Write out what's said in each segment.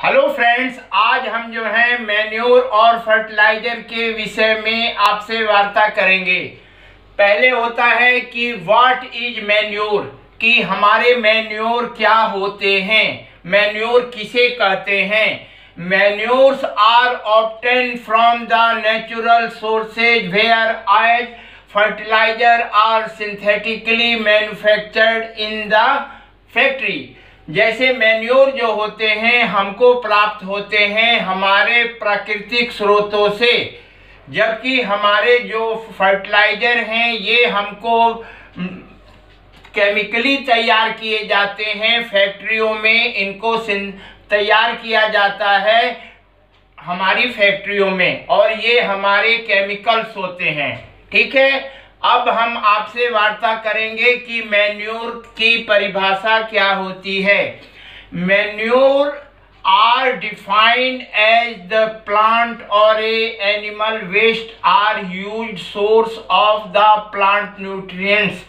Hello friends, आज हम जो है मैन्योर और फर्टिलाइजर के विषय में आपसे वार्ता करेंगे। पहले होता है कि व्हाट इज मैन्योर, कि हमारे मैन्योर क्या होते हैं, मैन्योर किसे कहते हैं। Manures are obtain from the natural sources where as fertilizer are synthetically manufactured in the factory. जैसे मैन्योर जो होते हैं हमको प्राप्त होते हैं हमारे प्राकृतिक स्रोतों से, जबकि हमारे जो फर्टिलाइजर हैं ये हमको केमिकली तैयार किए जाते हैं। फैक्ट्रियों में इनको तैयार किया जाता है हमारी फैक्ट्रियों में, और ये हमारे केमिकल्स होते हैं। ठीक है, अब हम आपसे वार्ता करेंगे कि मैन्योर की परिभाषा क्या होती है। Manure are defined as the plant और animal waste are huge source of the plant nutrients.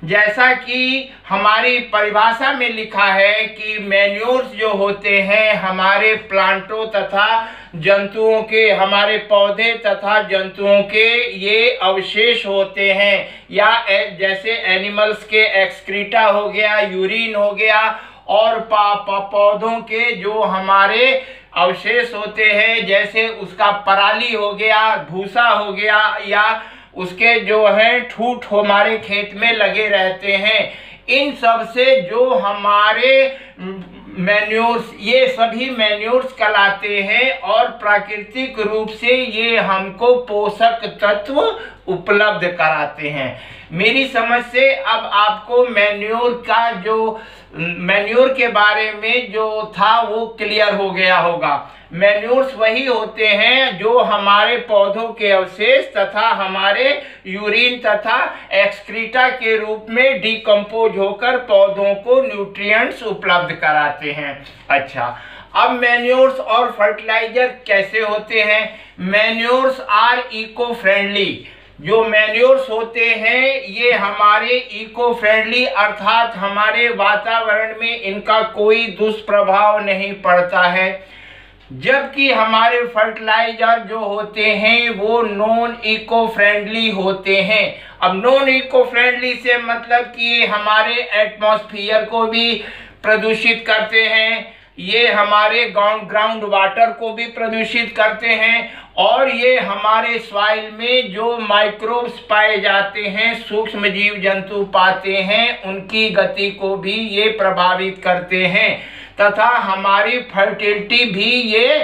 जैसा कि हमारी परिभाषा में लिखा है कि मैन्योर्स जो होते हैं हमारे प्लांटों तथा जंतुओं के, हमारे पौधे तथा जंतुओं के ये अवशेष होते हैं, या जैसे एनिमल्स के एक्सक्रीटा हो गया, यूरिन हो गया, और पौधों के जो हमारे अवशेष होते हैं जैसे उसका पराली हो गया, भूसा हो गया, या उसके जो है ठूठ हमारे खेत में लगे रहते हैं। इन सब से जो हमारे मैन्योर्स, ये सभी मैन्योर्स कहलाते हैं और प्राकृतिक रूप से ये हमको पोषक तत्व उपलब्ध कराते हैं। मेरी समझ से अब आपको मैन्योर के बारे में जो था वो क्लियर हो गया होगा। मैन्योर्स वही होते हैं जो हमारे पौधों के अवशेष तथा हमारे यूरिन तथा एक्सक्रीटा के रूप में डिकम्पोज होकर पौधों को न्यूट्रिएंट्स उपलब्ध कराते हैं। अच्छा, अब मैन्योर्स और फर्टिलाइजर कैसे होते हैं। Manures are eco friendly. जो मैन्योर्स होते हैं ये हमारे इको फ्रेंडली अर्थात हमारे वातावरण में इनका कोई दुष्प्रभाव नहीं पड़ता है, जबकि हमारे फर्टिलाइजर जो होते हैं वो नॉन इको फ्रेंडली होते हैं। अब नॉन इको फ्रेंडली से मतलब कि हमारे एटमॉस्फेयर को भी प्रदूषित करते हैं, ये हमारे ग्राउंड वाटर को भी प्रदूषित करते हैं, और ये हमारे सॉइल में जो माइक्रोब्स पाए जाते हैं, सूक्ष्म जीव जंतु पाते हैं, उनकी गति को भी ये प्रभावित करते हैं तथा हमारी फर्टिलिटी भी ये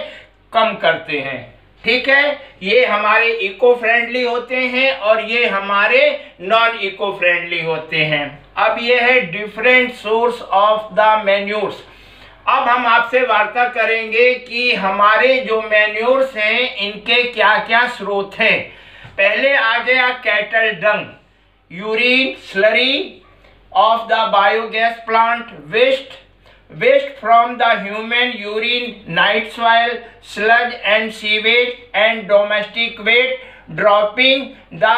कम करते हैं। ठीक है, ये हमारे इको फ्रेंडली होते हैं और ये हमारे नॉन इको फ्रेंडली होते हैं। अब ये है different source of the manures. अब हम आपसे वार्ता करेंगे कि हमारे जो मैन्योर्स हैं इनके क्या क्या स्रोत हैं। पहले आ गया cattle Dang, urine, slurry of the biogas plant, waste from the human urine, night soil, sludge and sewage, and domestic waste dropping the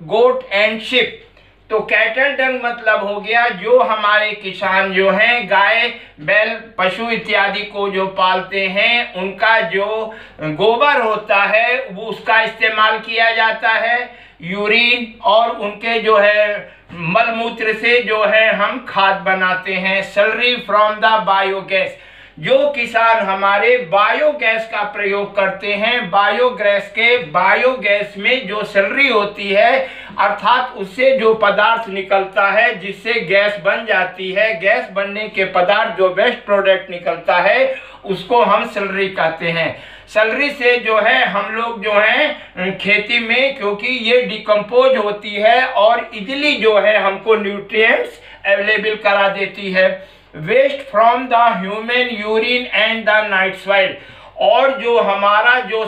goat and sheep। तो कैटल डंग मतलब हो गया जो हमारे किसान जो हैं गाय, बैल, पशु इत्यादि को जो पालते हैं उनका जो गोबर होता है वो उसका इस्तेमाल किया जाता है। यूरिन और उनके जो है मलमूत्र से जो है हम खाद बनाते हैं। सैलरी फ्रॉम द बायोगैस, जो किसान हमारे बायोगैस का प्रयोग करते हैं, बायोगैस में जो सैलरी होती है अर्थात उससे जो पदार्थ निकलता है जिससे गैस बन जाती है, गैस बनने के पदार्थ जो वेस्ट प्रोडक्ट निकलता है उसको हम सैलरी कहते हैं। सैलरी से जो है हम लोग जो है खेती में, क्योंकि ये डिकम्पोज होती है और इजीली जो है हमको न्यूट्रिएंट्स अवेलेबल करा देती है। Waste from the human urine and the night soil, और जो हमारा जो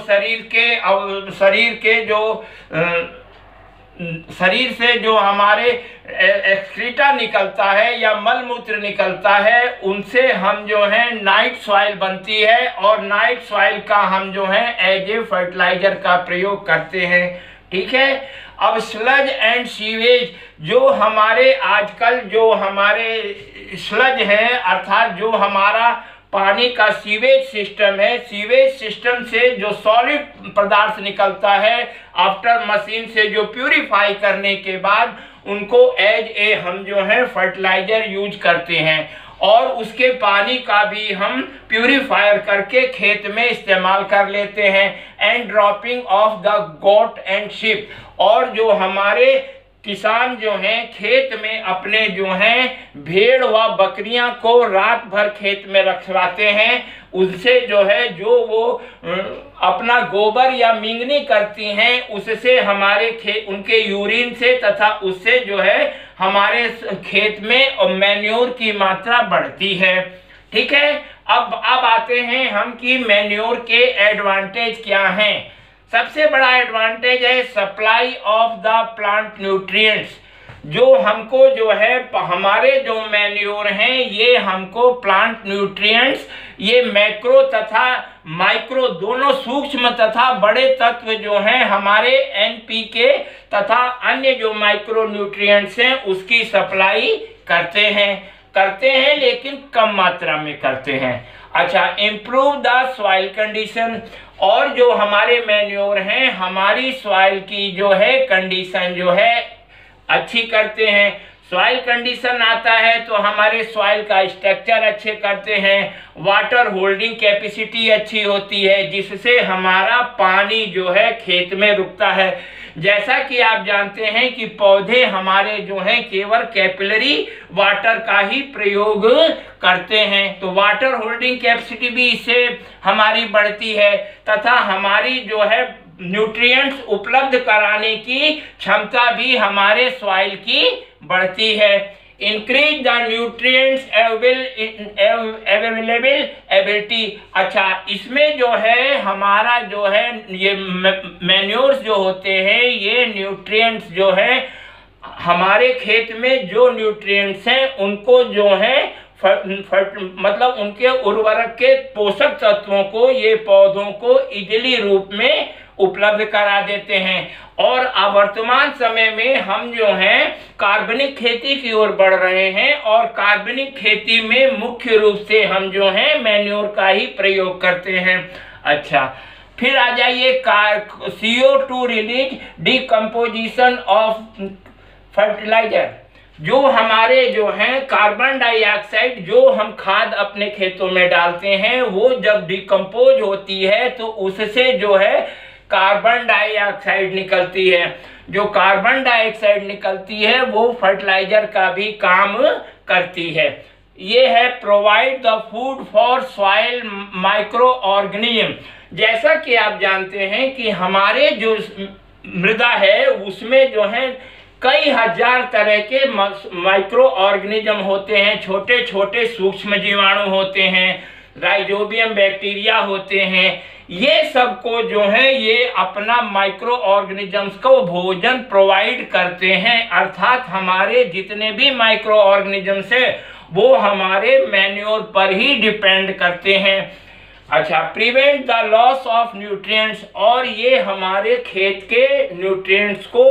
शरीर से जो हमारे एक्सक्रीटा निकलता है या मलमूत्र निकलता है उनसे हम जो है नाइट सॉइल बनती है, और नाइट सॉइल का हम जो है एज ए फर्टिलाइजर का प्रयोग करते हैं। ठीक है, अब स्लज एंड सीवेज, जो हमारे आजकल जो हमारे स्लज है अर्थात जो हमारा पानी का सीवेज सिस्टम है, सीवेज सिस्टम से जो सॉलिड पदार्थ निकलता है आफ्टर मशीन से जो प्यूरिफाई करने के बाद उनको एज ए हम जो है फर्टिलाइजर यूज करते हैं और उसके पानी का भी हम प्यूरिफायर करके खेत में इस्तेमाल कर लेते हैं। And dropping of the goat and sheep, और जो हमारे किसान जो हैं खेत में अपने जो हैं भेड़ व बकरियां को रात भर खेत में रखवाते हैं, उनसे जो है जो वो अपना गोबर या मिंगनी करती हैं उससे हमारे उनके यूरिन से तथा उससे जो है हमारे खेत में मैन्योर की मात्रा बढ़ती है। ठीक है, अब आते हैं हम कि मैन्योर के एडवांटेज क्या हैं। सबसे बड़ा एडवांटेज है supply of the plant nutrients, जो हमको जो है हमारे जो मैन्योर हैं ये हमको प्लांट न्यूट्रिएंट्स, ये मैक्रो तथा माइक्रो दोनों सूक्ष्म तथा बड़े तत्व जो हैं हमारे एनपीके तथा अन्य जो माइक्रो न्यूट्रिएंट्स हैं उसकी सप्लाई करते हैं लेकिन कम मात्रा में करते हैं। अच्छा, इम्प्रूव द सॉइल कंडीशन, और जो हमारे मैन्योर हैं हमारी सॉइल की जो है कंडीशन जो है अच्छी करते हैं। सॉइल कंडीशन आता है तो हमारे सॉइल का स्ट्रक्चर अच्छे करते हैं, वाटर होल्डिंग कैपेसिटी अच्छी होती है जिससे हमारा पानी जो है खेत में रुकता है। जैसा कि आप जानते हैं कि पौधे हमारे जो हैं केवल कैपिलरी वाटर का ही प्रयोग करते हैं, तो वाटर होल्डिंग कैपेसिटी भी इससे हमारी बढ़ती है तथा हमारी जो है न्यूट्रिएंट्स उपलब्ध कराने की क्षमता भी हमारे सॉइल की बढ़ती है। Increase the nutrients available ability. अच्छा, इसमें जो है हमारा जो है ये मैन्योर्स जो होते हैं ये न्यूट्रिएंट्स जो है हमारे खेत में जो न्यूट्रिएंट्स हैं उनको जो है मतलब उनके उर्वरक के पोषक तत्वों को ये पौधों को इजीली रूप में उपलब्ध करा देते हैं। और अब वर्तमान समय में हम जो हैं कार्बनिक खेती की ओर बढ़ रहे हैं और कार्बनिक खेती में मुख्य रूप से हम जो हैं मैन्योर का ही प्रयोग करते हैं। अच्छा, फिर आ जाइए CO2 release decomposition of fertiliser, जो हमारे जो हैं कार्बन डाइऑक्साइड जो हम खाद अपने खेतों में डालते हैं वो जब डिकम्पोज होती है तो उससे जो है कार्बन डाइऑक्साइड निकलती है। जो कार्बन डाइऑक्साइड निकलती है वो फर्टिलाइजर का भी काम करती है। ये है provide the food for soil micro organism. जैसा कि आप जानते हैं कि हमारे जो मृदा है उसमें जो है कई हजार तरह के माइक्रो ऑर्गेनिज्म होते हैं, छोटे छोटे सूक्ष्म जीवाणु होते हैं, राइजोबियम बैक्टीरिया होते हैं। ये सबको जो है ये अपना माइक्रो ऑर्गेनिजम्स को भोजन प्रोवाइड करते हैं, अर्थात हमारे जितने भी माइक्रो ऑर्गेनिजम्स है वो हमारे मैन्योर पर ही डिपेंड करते हैं। अच्छा, prevent the loss of nutrients, और ये हमारे खेत के न्यूट्रिएंट्स को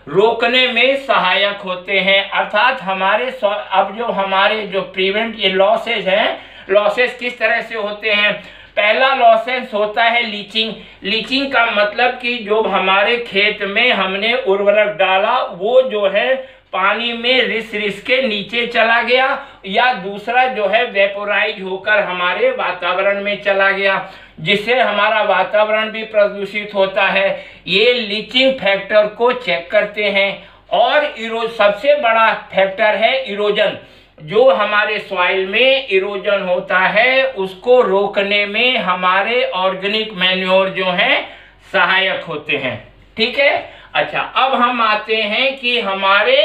रोकने में सहायक होते हैं, अर्थात हमारे अब जो हमारे जो प्रिवेंट ये लॉसेज हैं, लॉसेस किस तरह से होते हैं। पहला लॉसेस होता है लीचिंग का मतलब कि जो हमारे खेत में हमने उर्वरक डाला वो जो है पानी में रिस के नीचे चला गया, या दूसरा जो है वेपोराइज होकर हमारे वातावरण में चला गया, जिससे हमारा वातावरण भी प्रदूषित होता है। ये लीचिंग फैक्टर को चेक करते हैं। और सबसे बड़ा फैक्टर है इरोजन, जो हमारे सॉइल में इरोजन होता है उसको रोकने में हमारे ऑर्गेनिक मैन्योर जो हैं सहायक होते हैं। ठीक है। अच्छा, अब हम आते हैं कि हमारे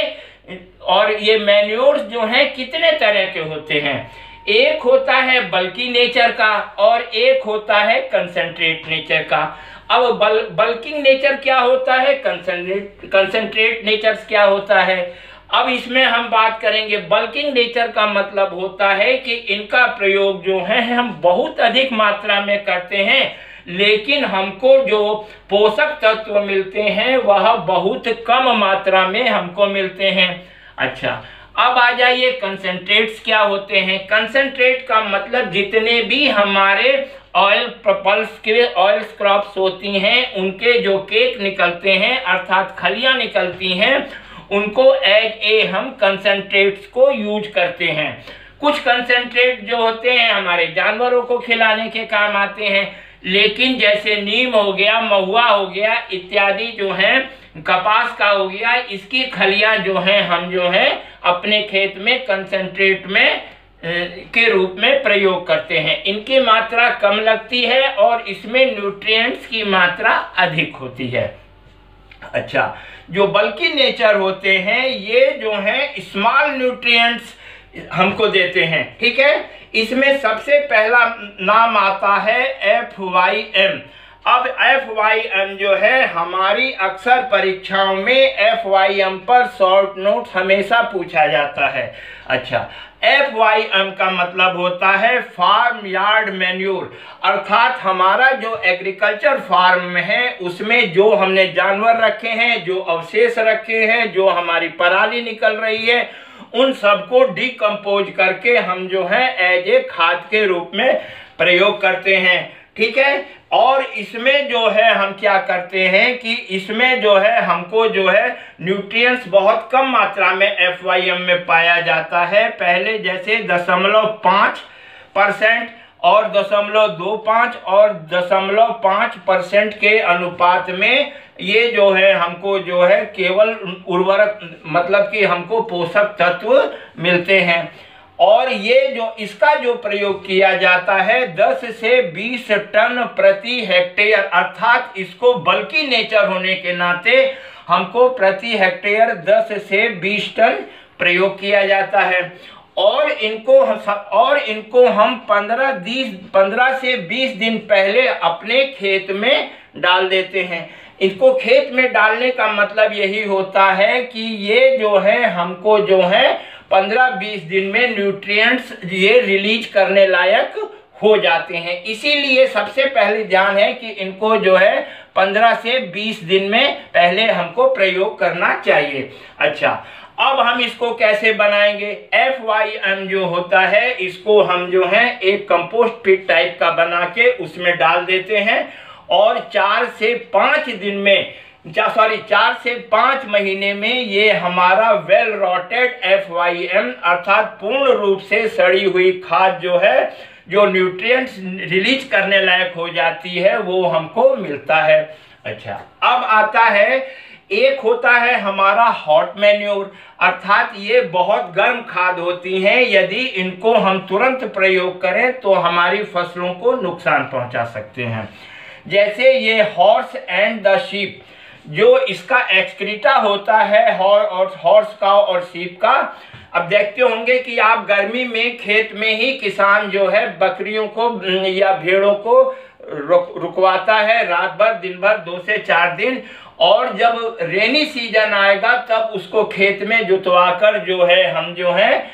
और ये मैन्योर्स जो हैं कितने तरह के होते हैं। एक होता है बल्की नेचर का और एक होता है कंसंट्रेट नेचर का। अब बल्किंग नेचर क्या होता है, कंसंट्रेट नेचर क्या होता है। अब इसमें हम बात करेंगे। बल्किंग नेचर का मतलब होता है कि इनका प्रयोग जो है हम बहुत अधिक मात्रा में करते हैं, लेकिन हमको जो पोषक तत्व मिलते हैं वह बहुत कम मात्रा में हमको मिलते हैं। अच्छा, अब आ जाइए कंसंट्रेट्स क्या होते हैं। कंसंट्रेट का मतलब जितने भी हमारे ऑयल पल्स के ऑयल क्रॉप्स होती हैं उनके जो केक निकलते हैं अर्थात खलियां निकलती हैं उनको एज ए हम कंसंट्रेट्स को यूज करते हैं। कुछ कंसंट्रेट जो होते हैं हमारे जानवरों को खिलाने के काम आते हैं, लेकिन जैसे नीम हो गया, महुआ हो गया इत्यादि जो हैं, कपास का हो गया, इसकी खलियां जो हैं हम जो है अपने खेत में कंसंट्रेट में के रूप में प्रयोग करते हैं। इनकी मात्रा कम लगती है और इसमें न्यूट्रिएंट्स की मात्रा अधिक होती है। अच्छा, जो बल्कि नेचर होते हैं ये जो हैं स्मॉल न्यूट्रिएंट्स हमको देते हैं, ठीक है। इसमें सबसे पहला नाम आता है FYM। अब FYM जो है हमारी अक्सर परीक्षाओं में FYM पर शॉर्ट नोट हमेशा पूछा जाता है। अच्छा, FYM का मतलब होता है फार्म यार्ड मैन्योर, अर्थात हमारा जो एग्रीकल्चर फार्म में है उसमें जो हमने जानवर रखे हैं, जो अवशेष रखे हैं, जो हमारी पराली निकल रही है, उन सबको डिकम्पोज करके हम जो है एज ए खाद के रूप में प्रयोग करते हैं, ठीक है। और इसमें जो है हम क्या करते हैं कि इसमें जो है हमको जो है न्यूट्रिएंट्स बहुत कम मात्रा में FYM में पाया जाता है। पहले जैसे 0.5% और 0.25 और 0.5% के अनुपात में ये जो है हमको जो है केवल उर्वरक मतलब कि हमको पोषक तत्व मिलते हैं। और ये जो इसका जो प्रयोग किया जाता है 10 से 20 टन प्रति हेक्टेयर, अर्थात इसको बल्कि नेचर होने के नाते हमको प्रति हेक्टेयर 10 से 20 टन प्रयोग किया जाता है। और इनको हम 15 से 20 दिन पहले अपने खेत में डाल देते हैं। इसको खेत में डालने का मतलब यही होता है कि ये जो है हमको जो है 15-20 दिन में न्यूट्रिएंट्स ये रिलीज करने लायक हो जाते हैं। इसीलिए सबसे पहले ध्यान है कि इनको जो है 15 से 20 दिन में पहले हमको प्रयोग करना चाहिए। अच्छा, अब हम इसको कैसे बनाएंगे। FYM जो होता है इसको हम जो है एक कंपोस्ट पिट टाइप का बना के उसमें डाल देते हैं और 4 से 5 महीने में ये हमारा वेल रॉटेड FYM अर्थात पूर्ण रूप से सड़ी हुई खाद जो है जो न्यूट्रिएंट्स रिलीज करने लायक हो जाती है वो हमको मिलता है। अच्छा, अब आता है एक होता है हमारा हॉट मैन्योर, अर्थात ये बहुत गर्म खाद होती हैं, यदि इनको हम तुरंत प्रयोग करें तो हमारी फसलों को नुकसान पहुंचा सकते हैं। जैसे ये हॉर्स एंड द शीप, जो इसका एक्सक्रीटा होता है हॉर्स का और शीप का। अब देखते होंगे कि आप गर्मी में खेत में ही किसान जो है बकरियों को या भेड़ों को रुकवाता है रात भर दिन भर 2 से 4 दिन, और जब रेनी सीजन आएगा तब उसको खेत में जुतवाकर जो है हम जो है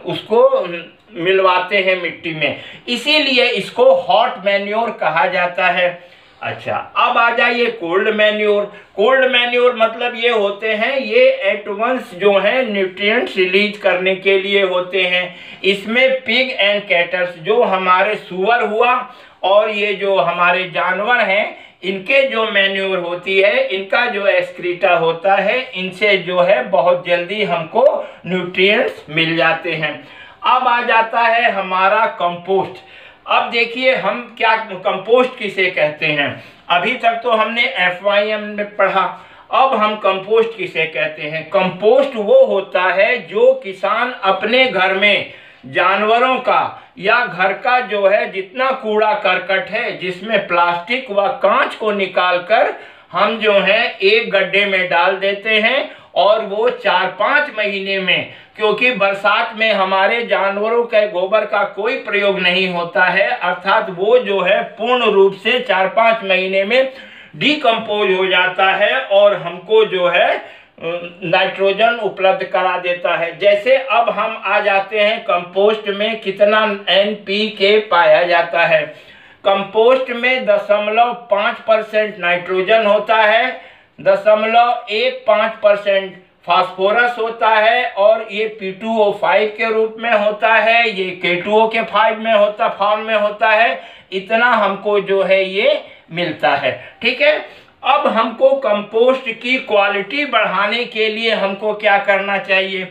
उसको मिलवाते हैं मिट्टी में, इसीलिए इसको हॉट मैन्योर कहा जाता है। अच्छा, अब आ जाइए कोल्ड मैन्योर। कोल्ड मैन्योर मतलब ये होते हैं, ये एट वंस जो है न्यूट्रिएंट्स रिलीज करने के लिए होते हैं। इसमें पिग एंड कैटल्स जो हमारे सुअर हुआ और ये जो हमारे जानवर हैं इनके जो मैन्योर होती है, इनका जो एक्सक्रीटा होता है, इनसे जो है बहुत जल्दी हमको न्यूट्रिएंट्स मिल जाते हैं। अब आ जाता है हमारा कंपोस्ट। अब देखिए हम क्या कंपोस्ट किसे कहते हैं। अभी तक तो हमने FYM में पढ़ा, अब हम कंपोस्ट किसे कहते हैं। कंपोस्ट वो होता है जो किसान अपने घर में जानवरों का या घर का जो है जितना कूड़ा करकट है जिसमें प्लास्टिक व कांच को निकालकर हम जो है एक गड्ढे में डाल देते हैं, और वो 4-5 महीने में, क्योंकि बरसात में हमारे जानवरों के गोबर का कोई प्रयोग नहीं होता है, अर्थात वो जो है पूर्ण रूप से 4-5 महीने में डिकम्पोज हो जाता है और हमको जो है नाइट्रोजन उपलब्ध करा देता है। जैसे अब हम आ जाते हैं कंपोस्ट में कितना NPK पाया जाता है। कंपोस्ट में 0.5% नाइट्रोजन होता है, 0.15% फास्फोरस होता है और ये P2O5 के रूप में होता है, ये K2O के फॉर्म में होता है। इतना हमको जो है ये मिलता है। ठीक है, अब हमको कंपोस्ट की क्वालिटी बढ़ाने के लिए हमको क्या करना चाहिए?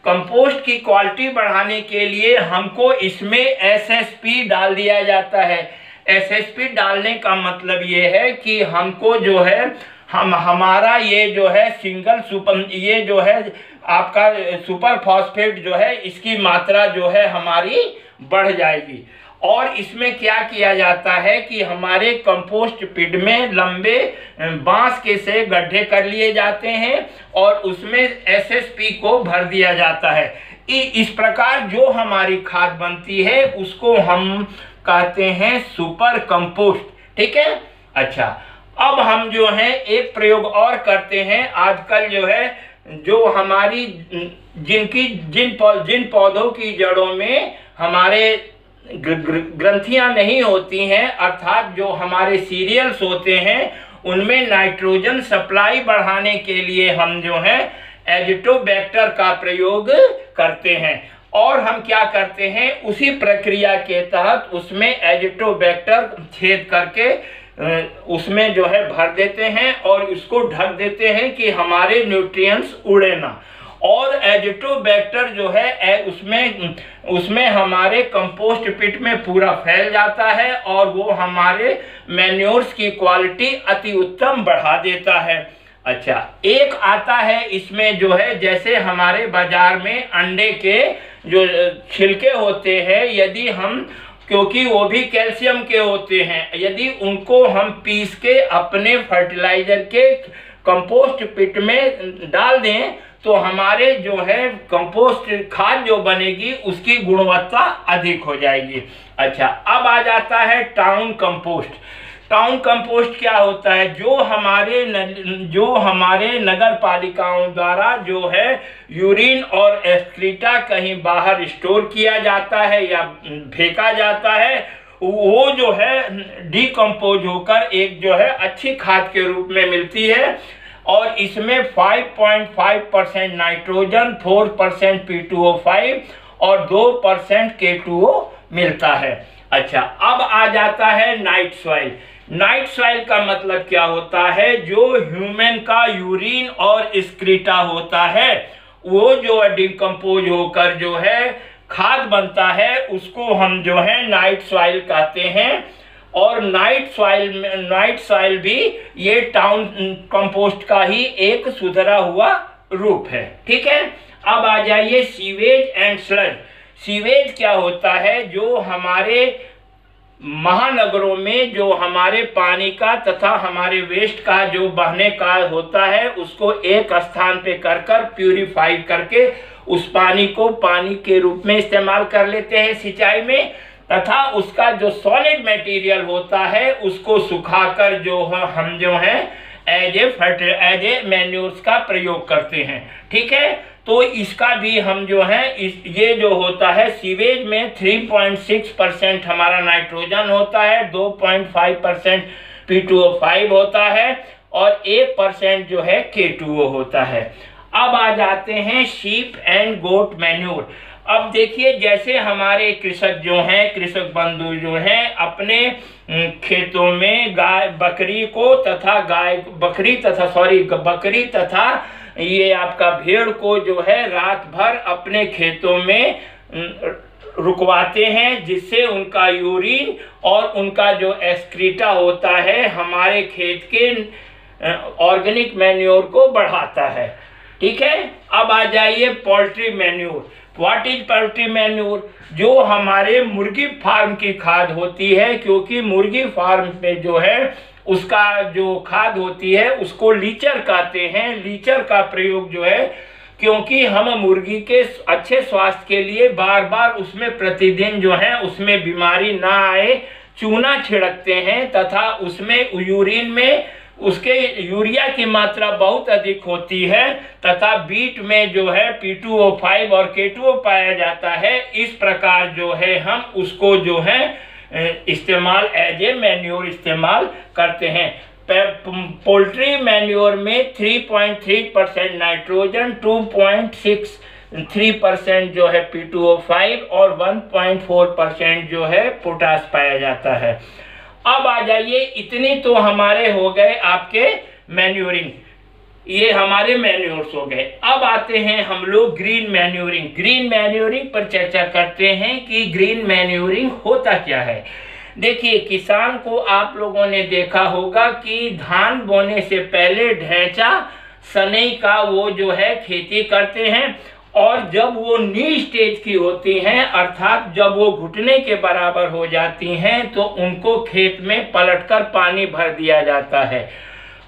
कंपोस्ट की क्वालिटी बढ़ाने के लिए हमको इसमें SSP डाल दिया जाता है। SSP डालने का मतलब ये है कि हमको जो है हमारा ये जो है ये जो है आपका सुपर फॉस्फेट जो है इसकी मात्रा जो है हमारी बढ़ जाएगी। और इसमें क्या किया जाता है कि हमारे कंपोस्ट पिट में लंबे बांस के से गड्ढे कर लिए जाते हैं और उसमें SSP को भर दिया जाता है। इस प्रकार जो हमारी खाद बनती है उसको हम कहते हैं सुपर कंपोस्ट। ठीक है, अच्छा, अब हम जो है एक प्रयोग और करते हैं। आजकल जो है जो हमारी जिन पौधों की जड़ों में हमारे ग्रंथियां नहीं होती हैं, अर्थात जो हमारे सीरियल्स होते हैं, उनमें नाइट्रोजन सप्लाई बढ़ाने के लिए हम जो है एजिटोबैक्टर का प्रयोग करते हैं। और हम क्या करते हैं, उसी प्रक्रिया के तहत उसमें एजिटोबैक्टर छेद करके उसमें जो है भर देते हैं और उसको ढक देते हैं कि हमारे न्यूट्रिएंट्स उड़े ना। और एजिटोबैक्टर जो है उसमें हमारे कंपोस्ट पिट में पूरा फैल जाता है और वो हमारे मैन्योर्स की क्वालिटी अति उत्तम बढ़ा देता है। अच्छा, एक आता है इसमें जो है, जैसे हमारे बाजार में अंडे के जो छिलके होते हैं, यदि हम, क्योंकि वो भी कैल्शियम के होते हैं, यदि उनको हम पीस के अपने फर्टिलाइजर के कंपोस्ट पिट में डाल दें तो हमारे जो है कंपोस्ट खाद जो बनेगी उसकी गुणवत्ता अधिक हो जाएगी। अच्छा, अब आ जाता है टाउन कंपोस्ट। टाउन कंपोस्ट क्या होता है? जो हमारे नगर पालिकाओं द्वारा जो है यूरिन और एक्सक्रीटा कहीं बाहर स्टोर किया जाता है या फेंका जाता है, वो जो है डिकम्पोज होकर एक जो है अच्छी खाद के रूप में मिलती है। और इसमें 5.5% नाइट्रोजन, 4% P2O5 और 2% K2O मिलता है। अच्छा, अब आ जाता है नाइट सॉइल। नाइट सॉइल का मतलब क्या होता है? जो ह्यूमन का यूरिन और एक्सक्रीटा होता है, वो जो डिकम्पोज होकर जो है खाद बनता है, उसको हम जो है नाइट सॉइल कहते हैं। और नाइट सॉइल भी ये टाउन कंपोस्ट का ही एक सुधरा हुआ रूप है। ठीक है, अब आ जाइए सीवेज एंड स्लज। सीवेज क्या होता है? जो हमारे महानगरों में जो हमारे पानी का तथा हमारे वेस्ट का जो बहने का होता है, उसको एक स्थान पे कर प्यूरिफाई करके उस पानी को पानी के रूप में इस्तेमाल कर लेते हैं सिंचाई में, तथा उसका जो सॉलिड मटेरियल होता है उसको सुखाकर जो हम जो है एज ए मैन्योर्स का प्रयोग करते हैं। ठीक है, तो इसका भी हम जो है ये जो होता है सीवेज में 3.6% हमारा नाइट्रोजन होता है, 2.5% P2O5 होता है और 1% जो है K2O होता है। अब आ जाते हैं शीप एंड गोट मैन्योर। अब देखिए, जैसे हमारे कृषक बंधु जो हैं अपने खेतों में बकरी तथा ये आपका भेड़ को जो है रात भर अपने खेतों में रुकवाते हैं, जिससे उनका यूरिन और उनका जो एक्सक्रीटा होता है हमारे खेत के ऑर्गेनिक मैन्योर को बढ़ाता है। ठीक है, अब आ जाइए poultry manure. What is poultry manure? जो हमारे मुर्गी फार्म की खाद होती है, क्योंकि मुर्गी फार्म में जो है उसका जो खाद होती है उसको लीचर कहते हैं। लीचर का प्रयोग जो है, क्योंकि हम मुर्गी के अच्छे स्वास्थ्य के लिए बार बार उसमें प्रतिदिन जो है उसमें बीमारी ना आए चूना छिड़कते हैं, तथा उसमें यूरिन में उसके यूरिया की मात्रा बहुत अधिक होती है, तथा बीट में जो है P2O5 और K2O पाया जाता है। इस प्रकार जो है हम उसको जो है इस्तेमाल एज ए मैन्योर इस्तेमाल करते हैं। पोल्ट्री मैन्योर में 3.3% नाइट्रोजन, 2.63% जो है P2O5 और 1.4% जो है पोटास पाया जाता है। अब आ जाइए, इतनी तो हमारे हो गए आपके मैन्योरिंग, ये हमारे मैन्योर्स हो गए। अब आते हैं हम लोग ग्रीन मैन्योरिंग। ग्रीन मैन्योरिंग पर चर्चा करते हैं कि ग्रीन मैन्योरिंग होता क्या है। देखिए, किसान को आप लोगों ने देखा होगा कि धान बोने से पहले ढैंचा सनई का वो जो है खेती करते हैं, और जब वो नी स्टेज की होती हैं, अर्थात जब वो घुटने के बराबर हो जाती हैं, तो उनको खेत में पलटकर पानी भर दिया जाता है,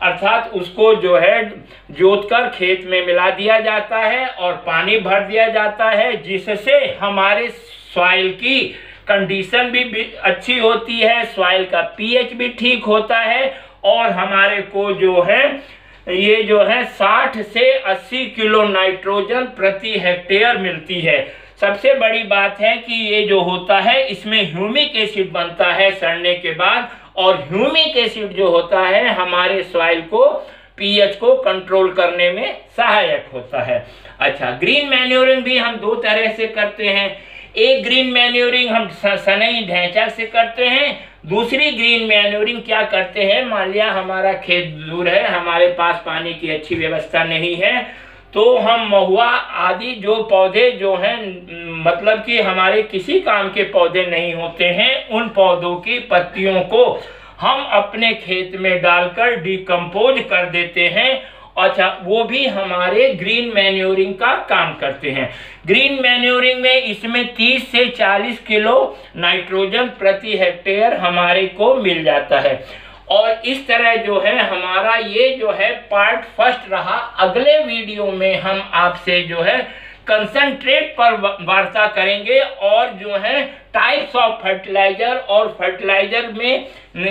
अर्थात उसको जो है जोतकर खेत में मिला दिया जाता है और पानी भर दिया जाता है, जिससे हमारे सॉइल की कंडीशन भी अच्छी होती है, सॉइल का पीएच भी ठीक होता है, और हमारे को जो है ये जो है 60 से 80 किलो नाइट्रोजन प्रति हेक्टेयर मिलती है। सबसे बड़ी बात है कि ये जो होता है इसमें ह्यूमिक एसिड बनता है सड़ने के बाद, और ह्यूमिक एसिड जो होता है हमारे सॉइल को पीएच को कंट्रोल करने में सहायक होता है। अच्छा, ग्रीन मैन्योरिंग भी हम दो तरह से करते हैं। एक ग्रीन मैन्योरिंग हम सनई ढैंचा से करते हैं, दूसरी ग्रीन मैन्योरिंग क्या करते हैं, मान लिया हमारा खेत दूर है, हमारे पास पानी की अच्छी व्यवस्था नहीं है, तो हम महुआ आदि जो पौधे जो हैं, मतलब कि हमारे किसी काम के पौधे नहीं होते हैं, उन पौधों की पत्तियों को हम अपने खेत में डालकर डिकम्पोज कर देते हैं। अच्छा, वो भी हमारे ग्रीन मैन्योरिंग का काम करते हैं। ग्रीन मैन्योरिंग में इसमें 30 से 40 किलो नाइट्रोजन प्रति हेक्टेयर हमारे को मिल जाता है। और इस तरह जो है हमारा ये जो है पार्ट फर्स्ट रहा। अगले वीडियो में हम आपसे जो है कंसंट्रेट पर वार्ता करेंगे, और जो है टाइप्स ऑफ फर्टिलाइजर और फर्टिलाइजर में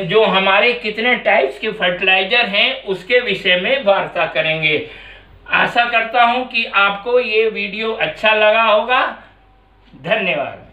जो हमारे कितने टाइप्स के फर्टिलाइजर हैं उसके विषय में वार्ता करेंगे। आशा करता हूं कि आपको ये वीडियो अच्छा लगा होगा। धन्यवाद।